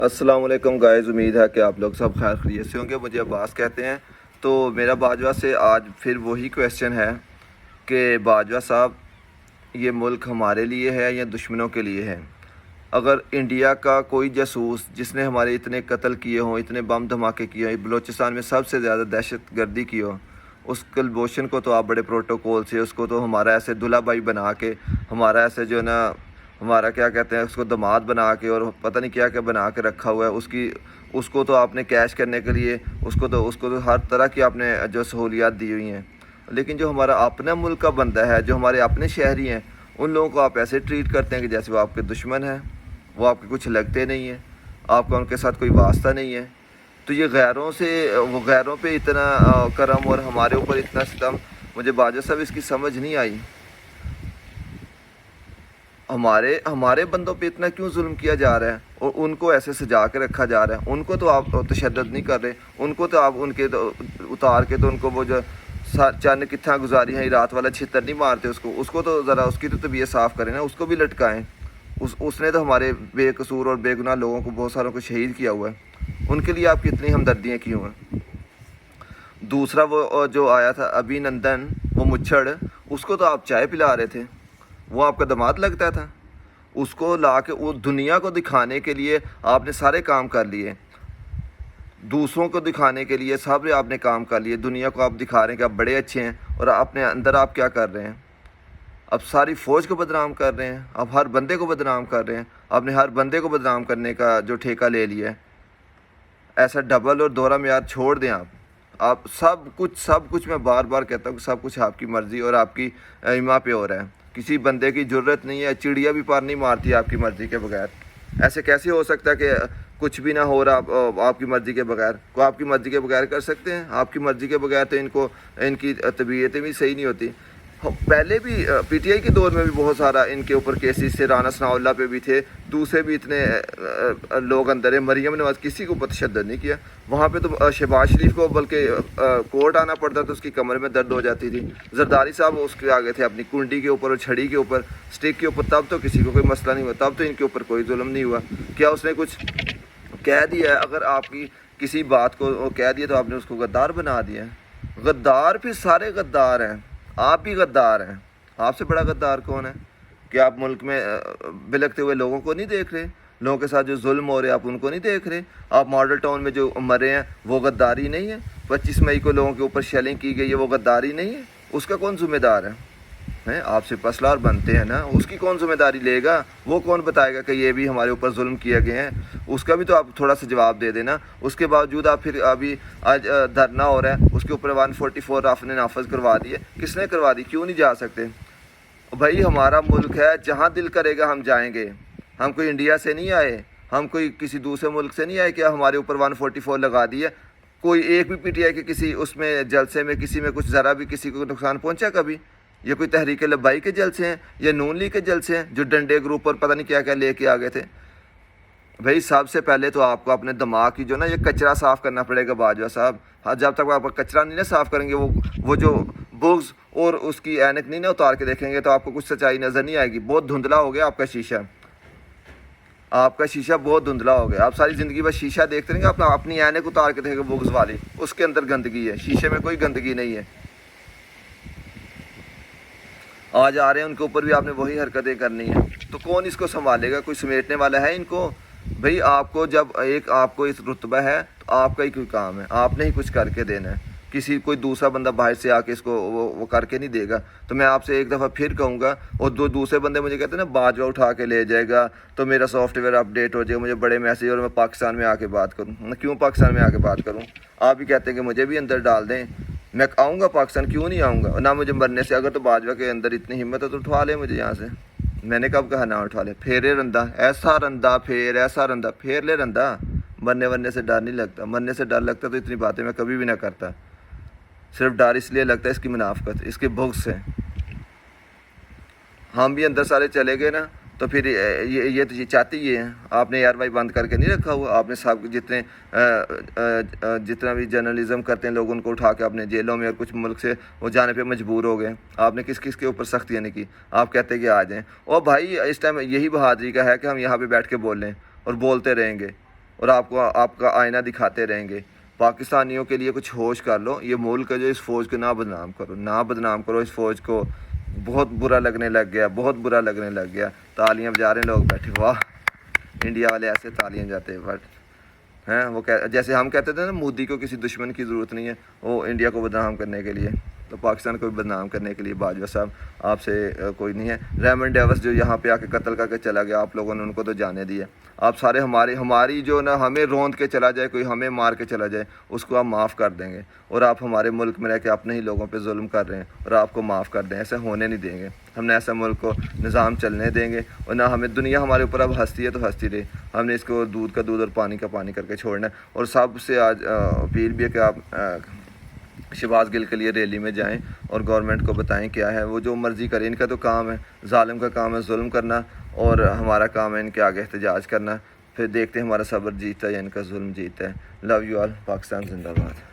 अस्सलाम वालेकुम गाइस, उम्मीद है कि आप लोग सब खैर खैरियत से होंगे। मुझे अब्बास कहते हैं। तो मेरा बाजवा से आज फिर वही क्वेश्चन है कि बाजवा साहब, ये मुल्क हमारे लिए है या दुश्मनों के लिए है? अगर इंडिया का कोई जासूस जिसने हमारे इतने कत्ल किए हों, इतने बम धमाके किए हों, बलूचिस्तान में सबसे ज़्यादा दहशत गर्दी की हो, उस कुलभूषण को तो आप बड़े प्रोटोकॉल से उसको तो हमारा ऐसे दुल्हा भाई बना के, हमारा ऐसे जो है ना, हमारा क्या कहते हैं, उसको दामाद बना के और पता नहीं क्या क्या बना के रखा हुआ है। उसको तो आपने कैश करने के लिए उसको तो हर तरह की आपने जो सहूलियात दी हुई हैं। लेकिन जो हमारा अपना मुल्क का बंदा है, जो हमारे अपने शहरी हैं, उन लोगों को आप ऐसे ट्रीट करते हैं कि जैसे वो आपके दुश्मन हैं। वो आपके कुछ लगते नहीं हैं, आपका उनके साथ कोई वास्ता नहीं है। तो ये गैरों पे इतना करम और हमारे ऊपर इतना सितम, मुझे बाजवा साहब इसकी समझ नहीं आई। हमारे हमारे बंदों पे इतना क्यों जुल्म किया जा रहा है और उनको ऐसे सजा के रखा जा रहा है? उनको तो आप तशद्दुद नहीं कर रहे, उनको तो आप उनके तो उतार के तो उनको वो जो चंद कितना गुजारी है रात वाला छितर नहीं मारते उसको तो ज़रा उसकी तो तबीयत साफ़ करें ना, उसको भी लटकाएं। उसने तो हमारे बेकसूर और बेगुनाह लोगों को, बहुत सारों को शहीद किया हुआ है। उनके लिए आपकी इतनी हमदर्दियाँ क्यों हैं? दूसरा वो जो आया था अभिनंदन, वो मुच्छड़, उसको तो आप चाय पिला रहे थे, वो आपका दामाद लगता था। उसको ला के वो दुनिया को दिखाने के लिए आपने सारे काम कर लिए, दूसरों को दिखाने के लिए सब आपने काम कर लिए। दुनिया को आप दिखा रहे हैं कि आप बड़े अच्छे हैं, और अपने अंदर आप क्या कर रहे हैं? अब सारी फ़ौज को बदनाम कर रहे हैं, अब हर बंदे को बदनाम कर रहे हैं। आपने हर बंदे को बदनाम करने का जो ठेका ले लिया है, ऐसा डबल और दोहरा म्यार छोड़ दें आप सब कुछ मैं बार बार कहता हूँ कि सब कुछ आपकी मर्ज़ी और आपकी इमा पे हो रहा है। किसी बंदे की ज़रूरत नहीं है, चिड़िया भी पार नहीं मारती आपकी मर्ज़ी के बगैर। ऐसे कैसे हो सकता है कि कुछ भी ना हो रहा आपकी मर्ज़ी के बगैर? को आपकी मर्ज़ी के बगैर कर सकते हैं? आपकी मर्ज़ी के बगैर तो इनकी तबीयतें भी सही नहीं होती। पहले भी पीटीआई के दौर में भी बहुत सारा इनके ऊपर केसेस थे, राना सनाउल्लाह पे भी थे, दूसरे भी इतने लोग अंदर है। मरियम नवाज किसी को तशद्दुद नहीं किया। वहाँ पे तो शहबाज शरीफ को बल्कि कोर्ट आना पड़ता था, उसकी कमर में दर्द हो जाती थी। जरदारी साहब उसके आगे थे अपनी कुंडी के ऊपर और छड़ी के ऊपर, स्टिक के ऊपर, तब तो किसी को कोई मसला नहीं हुआ, तब तो इनके ऊपर कोई जुल्म नहीं हुआ। क्या उसने कुछ कह दिया? अगर आपकी किसी बात को कह दिया तो आपने उसको गद्दार बना दिया। गद्दार फिर सारे गद्दार हैं, आप ही गद्दार हैं। आपसे बड़ा गद्दार कौन है? कि आप मुल्क में बिलखते हुए लोगों को नहीं देख रहे? लोगों के साथ जो जुल्म हो रहे हैं आप उनको नहीं देख रहे? आप मॉडल टाउन में जो मरे हैं वो गद्दारी नहीं है? 25 मई को लोगों के ऊपर शेलिंग की गई है, वो गद्दारी नहीं है? उसका कौन ज़िम्मेदार है? आप सिपहसालार बनते हैं ना, उसकी कौन ज़िम्मेदारी लेगा? वो कौन बताएगा कि ये भी हमारे ऊपर जुल्म किए गए हैं? उसका भी तो आप थोड़ा सा जवाब दे देना। उसके बावजूद आप फिर अभी आज धरना हो रहा है, उसके ऊपर 144 आपने नाफज करवा दी है। किसने करवा दी? क्यों नहीं जा सकते? भाई हमारा मुल्क है, जहाँ दिल करेगा हम जाएंगे। हम कोई इंडिया से नहीं आए, हम कोई किसी दूसरे मुल्क से नहीं आए कि हमारे ऊपर 144 लगा दी है। कोई एक भी पीटीआई के किसी उसमें जलसे में किसी में कुछ ज़रा भी किसी को नुकसान पहुँचा कभी? ये कोई तहरीक लब्बाई के जलसे हैं या नून लीग के जलसे हैं जो डंडे ग्रुप और पता नहीं क्या क्या लेके आ गए थे? भाई सबसे पहले तो आपको अपने दिमाग की जो ना ये कचरा साफ़ करना पड़ेगा बाजवा साहब। हाँ, जब तक आप कचरा नहीं ना साफ़ करेंगे, वो जो बुग्स और उसकी ऐनक नहीं ना उतार के देखेंगे, तो आपको कुछ सच्चाई नज़र नहीं आएगी। बहुत धुंधला हो गया आपका शीशा, आपका शीशा बहुत धुंधला हो गया। आप सारी ज़िंदगी बस शीशा देखते रहेंगे, अपनी ऐनक उतार के देखेंगे बुग्स वाली, उसके अंदर गंदगी है, शीशे में कोई गंदगी नहीं है। आज आ रहे हैं, उनके ऊपर भी आपने वही हरकतें करनी है, तो कौन इसको संभालेगा? कोई समेटने वाला है इनको? भाई आपको जब आपको इस रुतबा है तो आपका ही कोई काम है, आपने ही कुछ करके देना है। कोई दूसरा बंदा बाहर से आके इसको वो करके नहीं देगा। तो मैं आपसे एक दफ़ा फिर कहूँगा, और दूसरे बंदे मुझे कहते हैं ना बाजवा उठा के ले जाएगा तो मेरा सॉफ्टवेयर अपडेट हो जाएगा, मुझे बड़े मैसेज और मैं पाकिस्तान में आके बात करूँ। मैं क्यों पाकिस्तान में आके बात करूँ? आप भी कहते हैं कि मुझे भी अंदर डाल दें। मैं आऊँगा पाकिस्तान, क्यों नहीं आऊँगा? ना मुझे मरने से, अगर तो बाजवा के अंदर इतनी हिम्मत है तो उठवा ले मुझे यहाँ से। मैंने कब कहा ना उठा ले? फेरे रंदा, ऐसा रंदा फेर, ऐसा रंदा फेर ले रंदा। मरने से डर नहीं लगता, मरने से डर लगता तो इतनी बातें मैं कभी भी ना करता। सिर्फ डर इसलिए लगता है इसकी मुनाफकत, इसके बुग़्ज़ से। हम भी अंदर सारे चले गए ना, तो फिर ये तो ये चाहते ही हैं। आपने यार भाई बंद करके नहीं रखा हुआ, आपने सब जितना भी जर्नलिज़म करते हैं लोग, उनको उठा के अपने जेलों में और कुछ मुल्क से वो जाने पे मजबूर हो गए। आपने किस किस के ऊपर सख्तियाँ नहीं की? आप कहते हैं कि आ जाएँ। और भाई इस टाइम यही बहादुरी का है कि हम यहाँ पे बैठ के बोलें और बोलते रहेंगे, اور آپ کو آپ کا آئینہ دکھاتے رہیں گے. پاکستانیوں کے لیے کچھ ہوش کر لو. یہ ملک جو اس فوج کو نہ بدنام کرو، نہ بدنام کرو اس فوج کو. بہت برا لگنے لگ گیا، بہت برا لگنے لگ گیا. تالیاں بجا رہے ہیں لوگ بیٹھے، واہ انڈیا والے ایسے تالیاں جاتے ہیں. بٹ ہیں وہ جیسے ہم کہتے تھے نا مودی کو کسی دشمن کی ضرورت نہیں ہے وہ انڈیا کو بدنام کرنے کے لیے، تو پاکستان کو بھی بدنام کرنے کے لیے باجوہ صاحب آپ سے کوئی نہیں ہے. ریمنڈ ڈیوس جو یہاں پہ آ کے قتل کر کے چلا گیا، آپ لوگوں نے ان کو تو جانے دیا. آپ سارے ہماری جو نا ہمیں روند کے چلا جائے، کوئی ہمیں مار کے چلا جائے، اس کو آپ معاف کر دیں گے. اور آپ ہمارے ملک میں رہ کے اپنے ہی لوگوں پہ ظلم کر رہے ہیں اور آپ کو معاف کر دیں. ایسا ہونے نہیں دیں گے. ہم نے ایسا ملک کو نظام چلنے دیں گے. اور نہ ہمیں دنیا ہمارے اوپر اب ہنستی ہے تو ہنستی رہے. ہم نے اس کو دودھ کا دودھ اور پانی کا پانی کر کے چھوڑنا ہے. اور سب سے آج اپیل بھی ہے کہ آپ شہباز گل کے لیے ریلی میں جائیں اور گورنمنٹ کو بتائیں کیا ہے. وہ جو مرضی کریں، ان کا تو کام ہے، ظالم کا کام ہے ظلم کرنا، اور ہمارا کام ہے ان کے آگے احتجاج کرنا. پھر دیکھتے ہیں ہمارا صبر جیتا ہے یا ان کا ظلم جیتا ہے. Love you all. پاکستان زندہ باد.